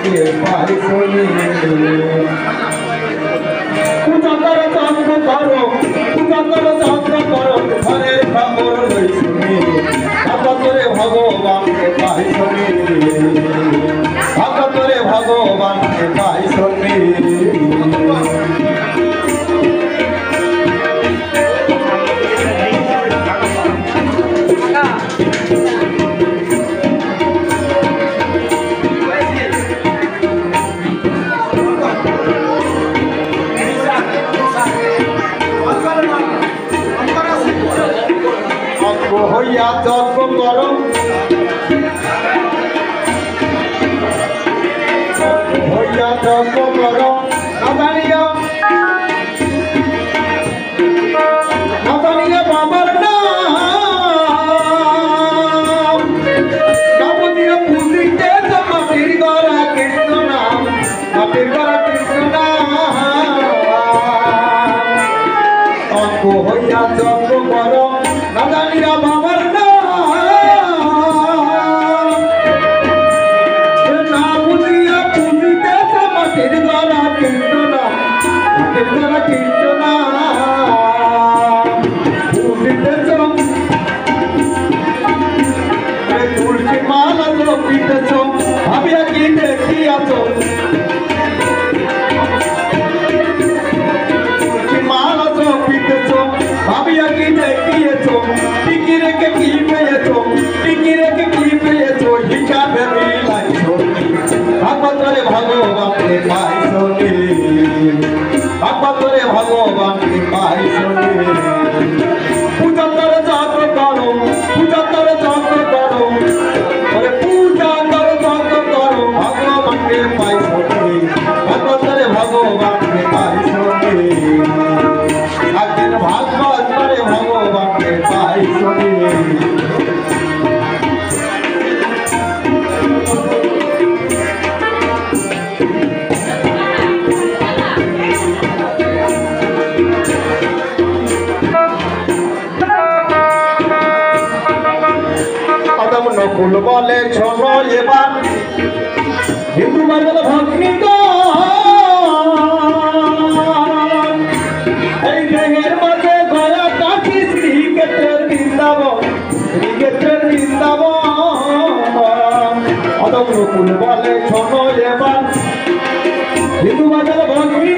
ভগবানকে পাই শুনি পূজা করো যত্ন করো পূজা করো যত্ন করো ঘরের খবর লই শুনি ভগতরে ভগবানকে পাই শুনি ভগতরে ভগবানকে পাই শুনি হইয়া যজ্ঞ করো হইয়া যজ্ঞ করো নাদানিয়া বাবার নাম কাবুদিয়া পুজিতে মাটির গড়া কৃষ্ণ নাম মাটির গড়া কৃষ্ণ নাম অঙ্ক হইয়া যজ্ঞ করো নাদানিয়া বাবার না বুঝিয়া পুজিতে মাটির গড়া কৃষ্ণ নাম মাটির গড়া কৃষ্ণ নাম তুলসী মালা জপিতেছ ভাবিয়া কি দেখিয়াছ তুলসী মালা জপিতেছ ভাবিয়া কি দেখিয়েছ টিকি রেখে কি পেয়েছ টিকি রেখে কি পেয়েছ হিসাবে মিলাইছ ভাগবতরে ভগবানকে পাই শুনি ভাগবতরে ভগবানকে পাই শুনি পূজা করে যজ্ঞ করো পূজা করে যজ্ঞ করো পূজা করে যজ্ঞ করো ভগবানকে পাই শুনি ভগবতরে ভগবানকে পাই শুনি একদিন ভাগবত করে ভগবানকে পাই শুনি নকুল বলে শোনো এবার হিন্দু বাংলা ভগ্নি এই দেহের মাঝে গয়া কাঠি শ্রীক্ষেত্রের বৃন্দাবন শ্রীক্ষেত্রের বৃন্দাবন অদম নকুল বলে শোনো এবার হিন্দু বাংলা ভগ্নি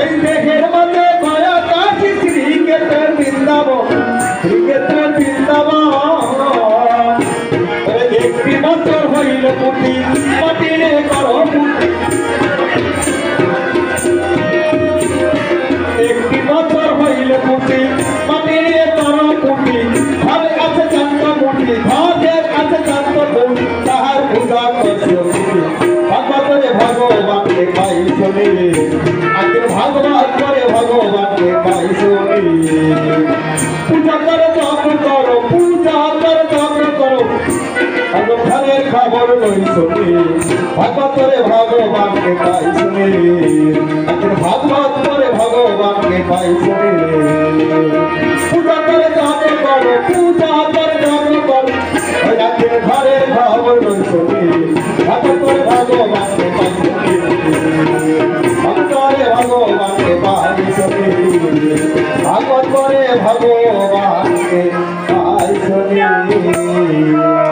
এই দেহের মাঝে গয়া কাঠি শ্রীক্ষেত্রের বৃন্দাবন শ্রীক্ষেত্রের বৃন্দাবন একটি বছর হইল পুঁটি মাটিরে করো পুঁটি একটি বছর হইল পুঁটি মাটিরে করো পুঁটি ঘরে আছে চান্ত মুঠি ঘরের আছে চান্ত মুঠি তাহার পূজা করছো ভগবতরে ভগবানকে পাই শুনি আজকে ভাগবত করে ভগবানকে পাই শুনি পূজা করে যজ্ঞ করো পূজা করে যজ্ঞ করো ঘরের খবর লই শুনি ভগবতরে ভগবানকে পাই শুনি এখন ভাগবত করে ভগবানকে পাই শুনি পূজা করে যজ্ঞ করো পূজা করে যজ্ঞ করো ঘরের খবর লই শুনি ভগবতরে ভগবানকে পাই শুনি ভগবতরে ভগবানকে পাই শুনি ভাগবত করে ভগবানকে পাই শুনি